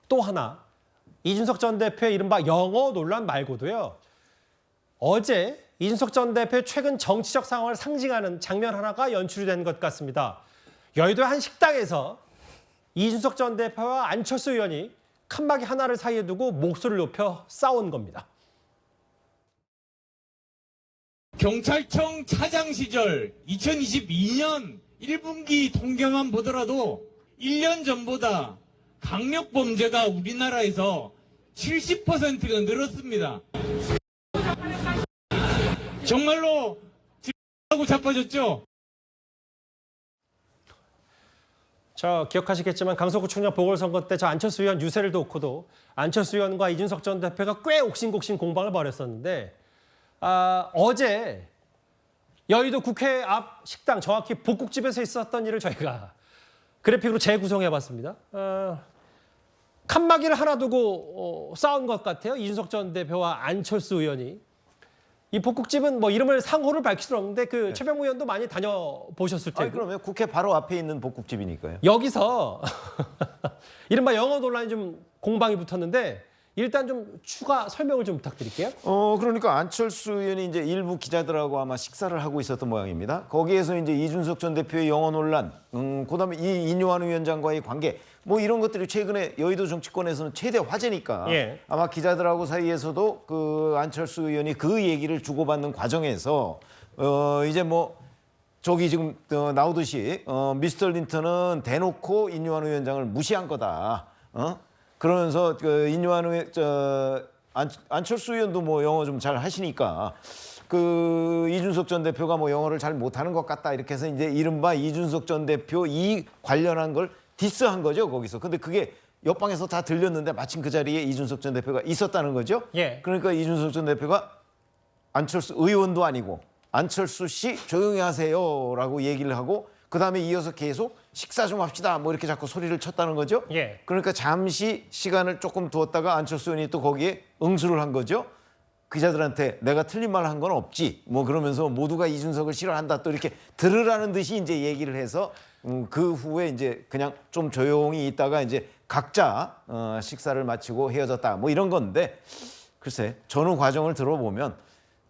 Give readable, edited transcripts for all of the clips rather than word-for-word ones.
또 하나 이준석 전 대표의 이른바 영어 논란 말고도요. 어제 이준석 전 대표의 최근 정치적 상황을 상징하는 장면 하나가 연출이 된 것 같습니다. 여의도의 한 식당에서 이준석 전 대표와 안철수 의원이 칸막이 하나를 사이에 두고 목소리를 높여 싸운 겁니다. 경찰청 차장 시절 2022년 1분기 통계만 보더라도 1년 전보다 강력범죄가 우리나라에서 70%가 늘었습니다. 정말로 하고 자빠졌죠? 저 기억하시겠지만 강서구청장 보궐선거 때 저 안철수 의원 유세를 놓고도 안철수 의원과 이준석 전 대표가 꽤 옥신곡신 공방을 벌였었는데 어제 여의도 국회 앞 식당 정확히 복국집에서 있었던 일을 저희가 그래픽으로 재구성해봤습니다. 칸막이를 하나 두고 싸운 것 같아요. 이준석 전 대표와 안철수 의원이. 이 복국집은 뭐 이름을 상호를 밝힐 수는 없는데 그 최병무 의원도 많이 다녀보셨을 테고. 그러면 국회 바로 앞에 있는 복국집이니까요. 여기서 이른바 영어 논란이 좀 공방이 붙었는데 일단 좀 추가 설명을 좀 부탁드릴게요. 그러니까 안철수 의원이 이제 일부 기자들하고 아마 식사를 하고 있었던 모양입니다. 거기에서 이제 이준석 전 대표의 영어 논란, 그다음에 이 인요한 위원장과의 관계, 뭐 이런 것들이 최근에 여의도 정치권에서는 최대 화제니까 예. 아마 기자들하고 사이에서도 그 안철수 의원이 그 얘기를 주고받는 과정에서 이제 뭐 저기 지금 나오듯이 미스터 린턴은 대놓고 인요한 위원장을 무시한 거다. 그러면서 그 인요한 안철수 의원도 뭐 영어 좀 잘 하시니까 그 이준석 전 대표가 뭐 영어를 잘 못하는 것 같다 이렇게 해서 이제 이른바 이준석 전 대표 이 관련한 걸 디스한 거죠 거기서. 근데 그게 옆방에서 다 들렸는데 마침 그 자리에 이준석 전 대표가 있었다는 거죠. 예. 그러니까 이준석 전 대표가 안철수 의원도 아니고 안철수 씨 조용히 하세요라고 얘기를 하고 그다음에 이어서 계속 식사 좀 합시다 뭐 이렇게 자꾸 소리를 쳤다는 거죠. 예. 그러니까 잠시 시간을 조금 두었다가 안철수 의원이 또 거기에 응수를 한 거죠. 기자들한테 내가 틀린 말 한 건 없지 뭐 그러면서 모두가 이준석을 싫어한다 또 이렇게 들으라는 듯이 이제 얘기를 해서 그 후에 이제 그냥 좀 조용히 있다가 이제 각자 식사를 마치고 헤어졌다 뭐 이런 건데 글쎄 전후 과정을 들어보면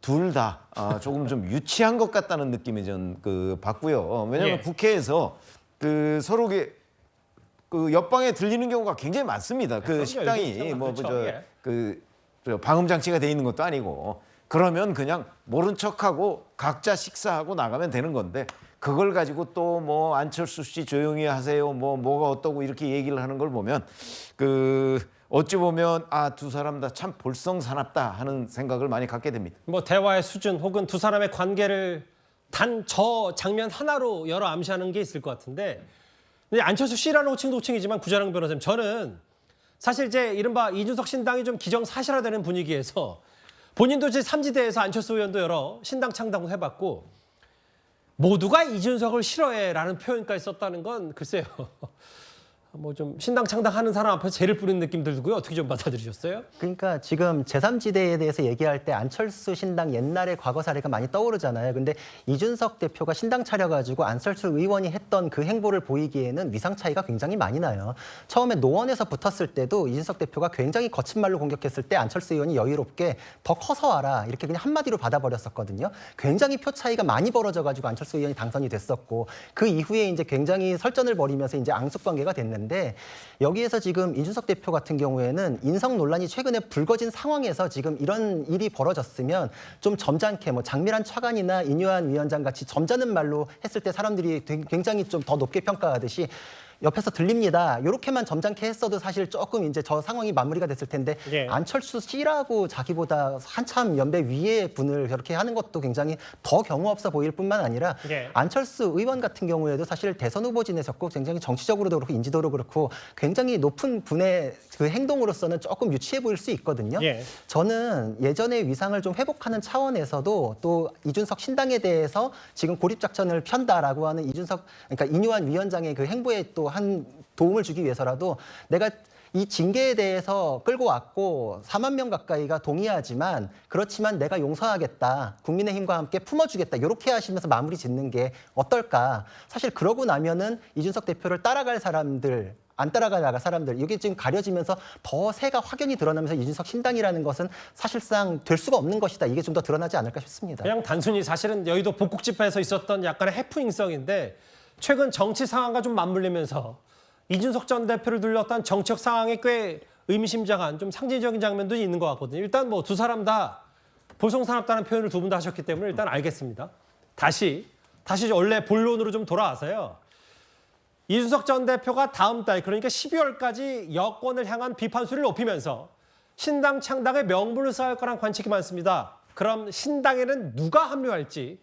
둘 다 조금 좀 유치한 것 같다는 느낌이 전 받고요. 왜냐하면 예. 국회에서 그 서로 그 옆방에 들리는 경우가 굉장히 많습니다. 그 식당이 뭐 저 방음 장치가 돼 있는 것도 아니고 그러면 그냥 모른 척하고 각자 식사하고 나가면 되는 건데 그걸 가지고 또 뭐 안철수 씨 조용히 하세요 뭐가 어떠고 이렇게 얘기를 하는 걸 보면 어찌 보면 두 사람 다 참 볼썽사납다 하는 생각을 많이 갖게 됩니다. 뭐 대화의 수준 혹은 두 사람의 관계를 단 저 장면 하나로 열어 암시하는 게 있을 것 같은데 근데 안철수 씨라는 호칭도 호칭이지만 구자랑 변호사님 저는 사실 이제 이른바 이준석 신당이 좀 기정사실화되는 분위기에서 본인도 이제 삼지대에서 안철수 의원도 여러 신당 창당을 해봤고 모두가 이준석을 싫어해라는 표현까지 썼다는 건 글쎄요. 뭐 좀 신당 창당하는 사람 앞에서 죄를 뿌리는 느낌 들고요. 어떻게 좀 받아들이셨어요? 그러니까 지금 제3지대에 대해서 얘기할 때 안철수 신당 옛날의 과거 사례가 많이 떠오르잖아요. 근데 이준석 대표가 신당 차려가지고 안철수 의원이 했던 그 행보를 보이기에는 위상 차이가 굉장히 많이 나요. 처음에 노원에서 붙었을 때도 이준석 대표가 굉장히 거친 말로 공격했을 때 안철수 의원이 여유롭게 더 커서 와라 이렇게 그냥 한마디로 받아버렸었거든요. 굉장히 표 차이가 많이 벌어져가지고 안철수 의원이 당선이 됐었고 그 이후에 이제 굉장히 설전을 벌이면서 이제 앙숙 관계가 됐는데 여기에서 지금 이준석 대표 같은 경우에는 인성 논란이 최근에 불거진 상황에서 지금 이런 일이 벌어졌으면 좀 점잖게 뭐 장미란 차관이나 인요한 위원장 같이 점잖은 말로 했을 때 사람들이 굉장히 좀 더 높게 평가하듯이 옆에서 들립니다. 이렇게만 점잖게 했어도 사실 조금 이제 저 상황이 마무리가 됐을 텐데 예. 안철수 씨라고 자기보다 한참 연배 위의 분을 그렇게 하는 것도 굉장히 더 경우 없어 보일 뿐만 아니라 예. 안철수 의원 같은 경우에도 사실 대선 후보 지내셨고 굉장히 정치적으로도 그렇고 인지도로 그렇고 굉장히 높은 분의 그 행동으로서는 조금 유치해 보일 수 있거든요. 예. 저는 예전의 위상을 좀 회복하는 차원에서도 또 이준석 신당에 대해서 지금 고립작전을 편다라고 하는 그러니까 인요한 위원장의 그 행보에 또 한 도움을 주기 위해서라도 내가 이 징계에 대해서 끌고 왔고 4만 명 가까이가 동의하지만 그렇지만 내가 용서하겠다. 국민의힘과 함께 품어주겠다. 이렇게 하시면서 마무리 짓는 게 어떨까. 사실 그러고 나면은 이준석 대표를 따라갈 사람들 안 따라가다가 사람들 이게 지금 가려지면서 더 새가 확연히 드러나면서 이준석 신당이라는 것은 사실상 될 수가 없는 것이다. 이게 좀 더 드러나지 않을까 싶습니다. 그냥 단순히 사실은 여의도 복국 집회에서 있었던 약간의 해프닝성인데 최근 정치 상황과 좀 맞물리면서 이준석 전 대표를 둘렀던 정치적 상황에 꽤 의미심장한 좀 상징적인 장면도 있는 것 같거든요. 일단 뭐 두 사람 다 보성산업다는 표현을 두 분 다 하셨기 때문에 일단 알겠습니다. 다시 원래 본론으로 좀 돌아와서요. 이준석 전 대표가 다음 달 그러니까 12월까지 여권을 향한 비판 수를 높이면서 신당 창당의 명분을 쌓을 거란 관측이 많습니다. 그럼 신당에는 누가 합류할지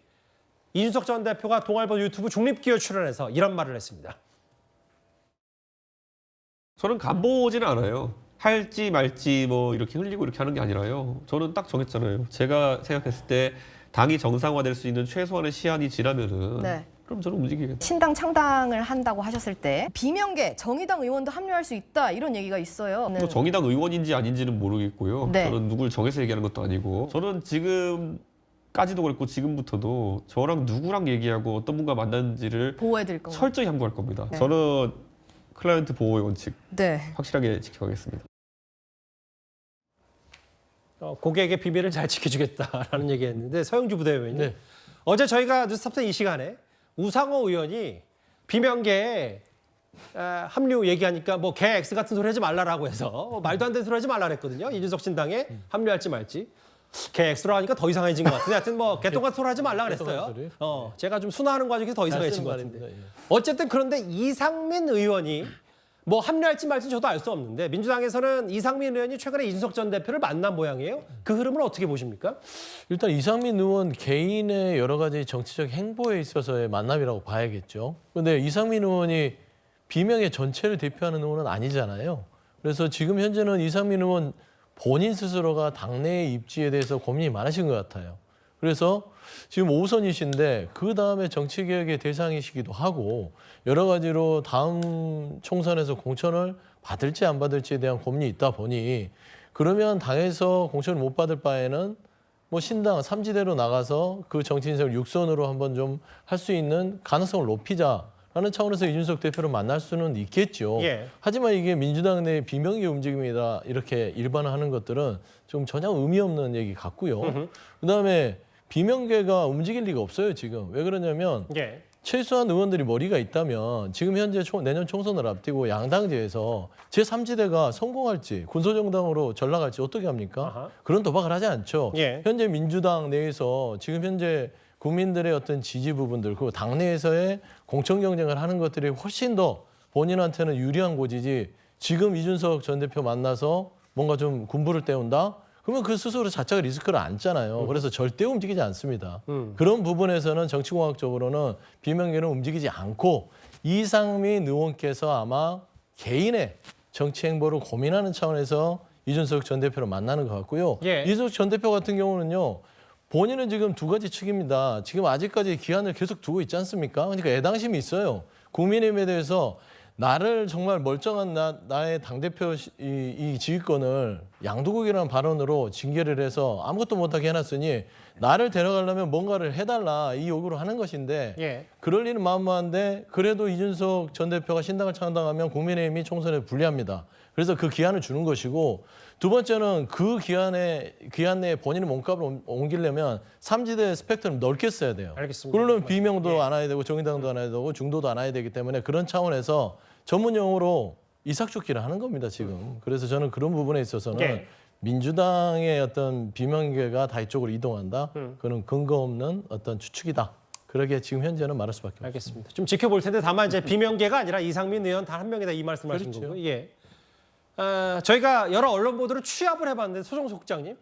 이준석 전 대표가 동아일보 유튜브 중립기호 출연해서 이런 말을 했습니다. 저는 간보지는 않아요. 할지 말지 뭐 이렇게 흘리고 이렇게 하는 게 아니라요. 저는 딱 정했잖아요. 제가 생각했을 때 당이 정상화될 수 있는 최소한의 시한이 지나면은 네. 그럼 저는 움직이겠죠. 신당 창당을 한다고 하셨을 때 비명계 정의당 의원도 합류할 수 있다 이런 얘기가 있어요. 뭐 정의당 의원인지 아닌지는 모르겠고요. 네. 저는 누굴 정해서 얘기하는 것도 아니고 저는 지금까지도 그랬고 지금부터도 저랑 누구랑 얘기하고 어떤 분과 만났는지를 보호해드릴 겁니다. 철저히 함구할 겁니다. 네. 저는 클라이언트 보호의 원칙 네. 확실하게 지켜가겠습니다. 고객의 비밀을 잘 지켜주겠다라는 얘기했는데 서영주 부대변인 어제 저희가 뉴스탑 이 시간에 우상호 의원이 비명계에 합류 얘기하니까 뭐 개 X 같은 소리 하지 말라라고 해서 말도 안 되는 소리 하지 말라 그랬거든요. 이준석 신당에 합류할지 말지. 개 X로 하니까 더 이상해진 것 같은데 하여튼 뭐 개똥 같은 소리 하지 말라 그랬어요. 제가 좀 순화하는 과정에서 더 이상해진 것 같은데. 어쨌든 그런데 이상민 의원이 뭐 합류할지 말지 저도 알 수 없는데 민주당에서는 이상민 의원이 최근에 이준석 전 대표를 만난 모양이에요. 그 흐름을 어떻게 보십니까? 일단 이상민 의원 개인의 여러 가지 정치적 행보에 있어서의 만남이라고 봐야겠죠. 그런데 이상민 의원이 비명의 전체를 대표하는 의원은 아니잖아요. 그래서 지금 현재는 이상민 의원 본인 스스로가 당내의 입지에 대해서 고민이 많으신 것 같아요. 그래서 지금 5선이신데 그 다음에 정치개혁의 대상이시기도 하고 여러 가지로 다음 총선에서 공천을 받을지 안 받을지에 대한 고민이 있다 보니 그러면 당에서 공천을 못 받을 바에는 뭐 신당 3지대로 나가서 그 정치 인생을 6선으로 한번 좀 할 수 있는 가능성을 높이자라는 차원에서 이준석 대표를 만날 수는 있겠죠. 예. 하지만 이게 민주당 내 비명계 움직임이다 이렇게 일반화하는 것들은 좀 전혀 의미 없는 얘기 같고요. 그다음에 비명계가 움직일 리가 없어요 지금. 왜 그러냐면 예. 최소한 의원들이 머리가 있다면 지금 현재 내년 총선을 앞두고 양당제에서 제3지대가 성공할지 군소정당으로 전락할지 어떻게 합니까? 아하. 그런 도박을 하지 않죠. 예. 현재 민주당 내에서 지금 현재 국민들의 어떤 지지 부분들 그리고 당내에서의 공천 경쟁을 하는 것들이 훨씬 더 본인한테는 유리한 고지지 지금 이준석 전 대표 만나서 뭔가 좀 군부를 떼운다? 그러면 그 스스로 자체가 리스크를 안잖아요. 그래서 절대 움직이지 않습니다. 그런 부분에서는 정치공학적으로는 비명계는 움직이지 않고 이상민 의원께서 아마 개인의 정치 행보를 고민하는 차원에서 이준석 전 대표를 만나는 것 같고요. 예. 이준석 전 대표 같은 경우는요. 본인은 지금 두 가지 측입니다. 지금 아직까지 기한을 계속 두고 있지 않습니까? 그러니까 애당심이 있어요. 국민의힘에 대해서 나를 정말 멀쩡한 나의 당대표 이 지휘권을 양도국이라는 발언으로 징계를 해서 아무것도 못하게 해놨으니 나를 데려가려면 뭔가를 해달라 이 요구를 하는 것인데 예. 그럴 일은 마음만한데 그래도 이준석 전 대표가 신당을 창당하면 국민의힘이 총선에 불리합니다. 그래서 그 기한을 주는 것이고 두 번째는 그 기한 내에 본인의 몸값을 옮기려면 3지대 스펙트럼 넓게 써야 돼요. 알겠습니다. 그러려면 비명도 예. 안 와야 되고 정의당도 안 와야 되고 중도도 안 와야 되기 때문에 그런 차원에서 전문 용어로 이삭죽기를 하는 겁니다, 지금. 그래서 저는 그런 부분에 있어서는 예. 민주당의 어떤 비명계가 다 이쪽으로 이동한다. 그건 근거 없는 어떤 추측이다. 그러게 지금 현재는 말할 수밖에 없습니다. 알겠습니다. 좀 지켜볼 텐데 다만 이제 비명계가 아니라 이상민 의원 단 한 명이다 이 말씀하신 그렇죠. 거고. 예. 저희가 여러 언론 보도를 취합을 해봤는데 소정 속장님,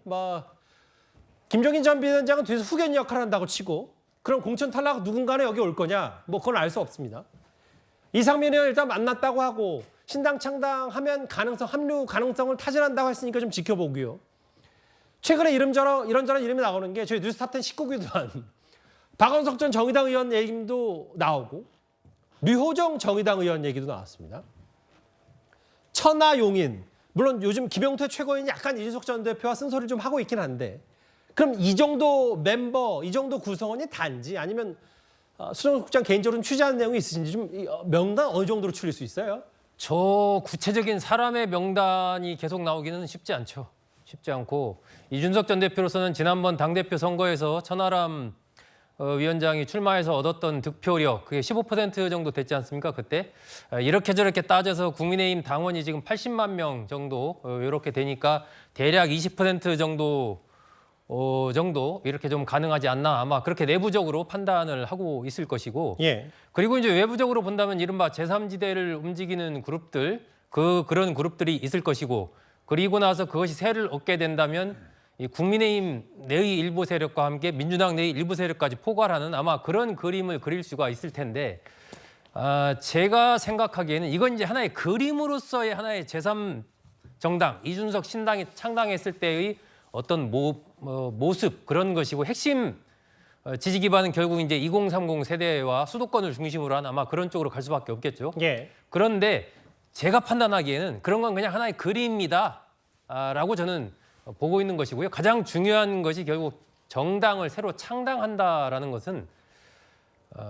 김종인 전 비대위원장은 뒤에서 후견 역할을 한다고 치고 그럼 공천 탈락 누군가는 여기 올 거냐? 뭐 그건 알 수 없습니다. 이상민 의원 일단 만났다고 하고 신당 창당하면 합류 가능성을 타진한다고 했으니까 좀 지켜보고요. 최근에 이런저런 이름이 나오는 게 저희 뉴스탑10 19기도 한 박원석 전 정의당 의원 얘기도 나오고 류호정 정의당 의원 얘기도 나왔습니다. 천하용인, 물론 요즘 김용태 최고위원이 약간 이준석 전 대표와 쓴소리를 좀 하고 있긴 한데 그럼 이 정도 멤버, 이 정도 구성원이 단지 아니면 수정 국장 개인적으로 취재한 내용이 있으신지 좀 명단 어느 정도로 추릴 수 있어요? 저 구체적인 사람의 명단이 계속 나오기는 쉽지 않죠. 쉽지 않고 이준석 전 대표로서는 지난번 당대표 선거에서 천하람 위원장이 출마해서 얻었던 득표력 그게 15% 정도 됐지 않습니까? 그때 이렇게 저렇게 따져서 국민의힘 당원이 지금 80만 명 정도 이렇게 되니까 대략 20% 정도 이렇게 좀 가능하지 않나 아마 그렇게 내부적으로 판단을 하고 있을 것이고 예. 그리고 이제 외부적으로 본다면 이른바 제3지대를 움직이는 그룹들 그런 그룹들이 있을 것이고 그리고 나서 그것이 세를 얻게 된다면 이 국민의힘 내의 일부 세력과 함께 민주당 내의 일부 세력까지 포괄하는 아마 그런 그림을 그릴 수가 있을 텐데 제가 생각하기에는 이건 이제 하나의 그림으로서의 하나의 제3정당 이준석 신당이 창당했을 때의 어떤 모습 그런 것이고 핵심 지지 기반은 결국 이제 2030 세대와 수도권을 중심으로 한 아마 그런 쪽으로 갈 수밖에 없겠죠. 예. 그런데 제가 판단하기에는 그런 건 그냥 하나의 그림이다라고 저는 보고 있는 것이고요. 가장 중요한 것이 결국 정당을 새로 창당한다라는 것은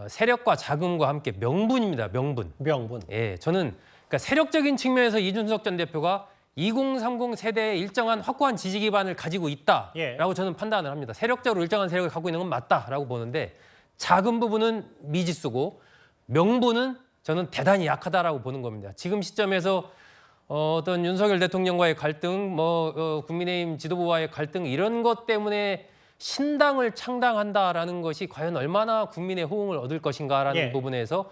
세력과 자금과 함께 명분입니다. 명분. 예, 저는 그러니까 세력적인 측면에서 이준석 전 대표가 2030 세대의 일정한 확고한 지지 기반을 가지고 있다라고 예. 저는 판단을 합니다. 세력적으로 일정한 세력을 갖고 있는 건 맞다라고 보는데 자금 부분은 미지수고 명분은 저는 대단히 약하다라고 보는 겁니다. 지금 시점에서 어떤 윤석열 대통령과의 갈등, 국민의힘 지도부와의 갈등 이런 것 때문에 신당을 창당한다라는 것이 과연 얼마나 국민의 호응을 얻을 것인가라는 예. 부분에서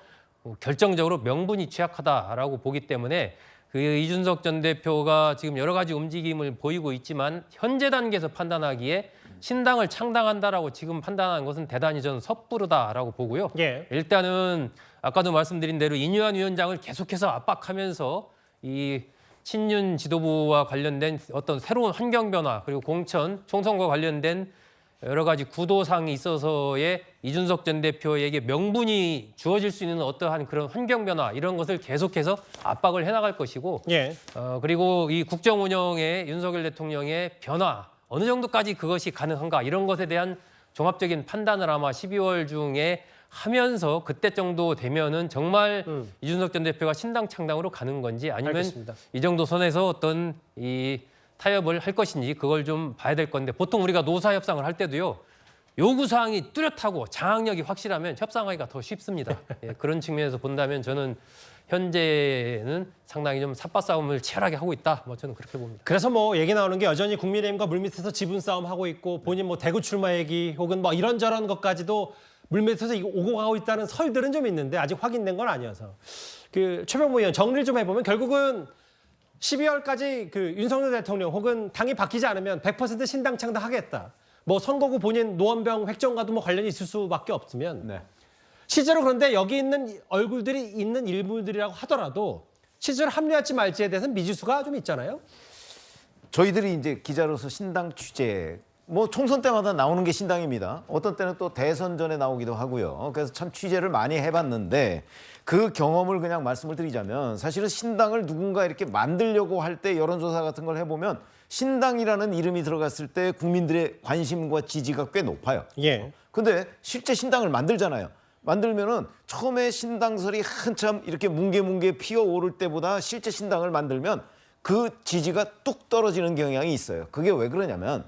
결정적으로 명분이 취약하다라고 보기 때문에 그 이준석 전 대표가 지금 여러 가지 움직임을 보이고 있지만 현재 단계에서 판단하기에 신당을 창당한다라고 지금 판단하는 것은 대단히 저는 섣부르다라고 보고요. 예. 일단은 아까도 말씀드린 대로 인유한 위원장을 계속해서 압박하면서 이 친윤 지도부와 관련된 어떤 새로운 환경 변화 그리고 공천, 총선과 관련된 여러 가지 구도상이 있어서의 이준석 전 대표에게 명분이 주어질 수 있는 어떠한 그런 환경 변화 이런 것을 계속해서 압박을 해나갈 것이고 예. 그리고 이 국정 운영의 윤석열 대통령의 변화 어느 정도까지 그것이 가능한가 이런 것에 대한 종합적인 판단을 아마 12월 중에 하면서 그때 정도 되면은 정말 이준석 전 대표가 신당 창당으로 가는 건지 아니면 알겠습니다. 이 정도 선에서 어떤 이 타협을 할 것인지 그걸 좀 봐야 될 건데 보통 우리가 노사 협상을 할 때도요 요구사항이 뚜렷하고 장악력이 확실하면 협상하기가 더 쉽습니다. 예, 그런 측면에서 본다면 저는 현재는 상당히 좀 삿바싸움을 치열하게 하고 있다. 저는 그렇게 봅니다. 그래서 얘기 나오는 게 여전히 국민의힘과 물밑에서 지분 싸움 하고 있고 본인 대구 출마 얘기 혹은 이런저런 것까지도 물밑에서 오고 가고 있다는 설들은 좀 있는데 아직 확인된 건 아니어서 최병무 의원 정리를 좀 해보면 결국은 12월까지 윤석열 대통령 혹은 당이 바뀌지 않으면 100% 신당 창당하겠다. 선거구 본인 노원병 획정과도 관련이 있을 수밖에 없으면 네. 실제로 그런데 여기 있는 얼굴들이 있는 일부들이라고 하더라도 실제로 합류할지 말지에 대해서는 미지수가 좀 있잖아요. 저희들이 이제 기자로서 신당 취재 총선 때마다 나오는 게 신당입니다. 어떤 때는 또 대선 전에 나오기도 하고요. 그래서 참 취재를 많이 해봤는데 그 경험을 그냥 말씀을 드리자면 사실은 신당을 누군가 이렇게 만들려고 할 때 여론조사 같은 걸 해보면 신당이라는 이름이 들어갔을 때 국민들의 관심과 지지가 꽤 높아요. 예. 근데 실제 신당을 만들잖아요. 만들면은 처음에 신당설이 한참 이렇게 뭉게뭉게 피어오를 때보다 실제 신당을 만들면 그 지지가 뚝 떨어지는 경향이 있어요. 그게 왜 그러냐면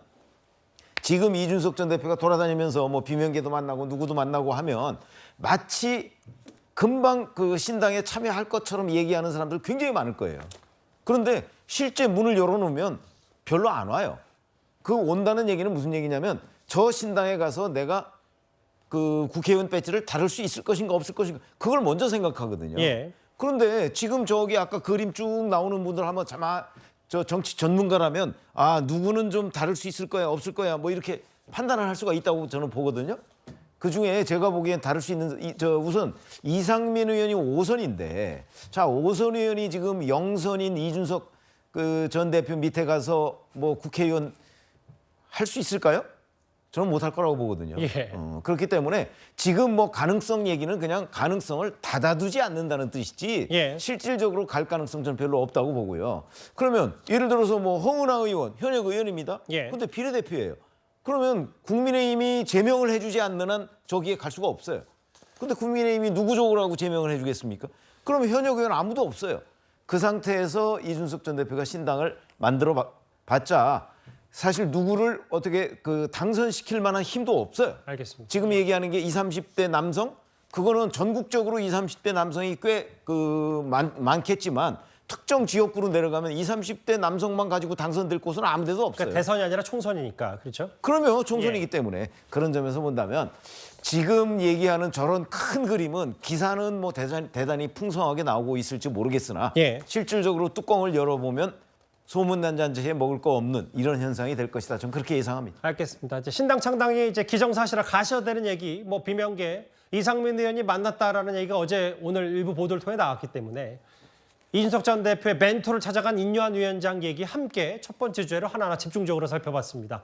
지금 이준석 전 대표가 돌아다니면서 비명계도 만나고 누구도 만나고 하면 마치 금방 그 신당에 참여할 것처럼 얘기하는 사람들 굉장히 많을 거예요. 그런데 실제 문을 열어놓으면 별로 안 와요. 그 온다는 얘기는 무슨 얘기냐면 저 신당에 가서 내가 그 국회의원 배지를 다룰 수 있을 것인가 없을 것인가 그걸 먼저 생각하거든요. 예. 그런데 지금 저기 아까 그림 쭉 나오는 분들 한번 저 정치 전문가라면 누구는 좀 다룰 수 있을 거야 없을 거야 이렇게 판단을 할 수가 있다고 저는 보거든요. 그중에 제가 보기엔 다룰 수 있는 우선 이상민 의원이 5선인데 자 5선 의원이 지금 0선인 이준석 전 대표 밑에 가서 국회의원 할 수 있을까요? 저는 못할 거라고 보거든요. 예. 그렇기 때문에 지금 가능성 얘기는 그냥 가능성을 닫아두지 않는다는 뜻이지 예. 실질적으로 갈 가능성 저는 별로 없다고 보고요. 그러면 예를 들어서 허은하 의원, 현역 의원입니다. 예. 근데 비례대표예요. 그러면 국민의힘이 제명을 해주지 않는 한 저기에 갈 수가 없어요. 근데 국민의힘이 누구 적으로 하고 제명을 해주겠습니까? 그러면 현역 의원 아무도 없어요. 그 상태에서 이준석 전 대표가 신당을 만들어 봤자 사실 누구를 어떻게 그 당선시킬 만한 힘도 없어요. 알겠습니다. 지금 얘기하는 게 20, 30대 남성 그거는 전국적으로 20, 30대 남성이 꽤 많겠지만 특정 지역구로 내려가면 20, 30대 남성만 가지고 당선될 곳은 아무 데도 없어요. 그러니까 대선이 아니라 총선이니까 그렇죠? 그러면 총선이기 때문에 그런 점에서 본다면 지금 얘기하는 저런 큰 그림은 기사는 뭐 대단히 풍성하게 나오고 있을지 모르겠으나 예. 실질적으로 뚜껑을 열어보면 소문난 잔치에 먹을 거 없는 이런 현상이 될 것이다. 저는 그렇게 예상합니다. 알겠습니다. 이제 신당 창당이 이제 기정사실화 가셔야 되는 얘기, 뭐 비명계 이상민 의원이 만났다라는 얘기가 어제 오늘 일부 보도를 통해 나왔기 때문에 이준석 전 대표의 멘토를 찾아간 인요한 위원장 얘기 함께 첫 번째 주제로 하나하나 집중적으로 살펴봤습니다.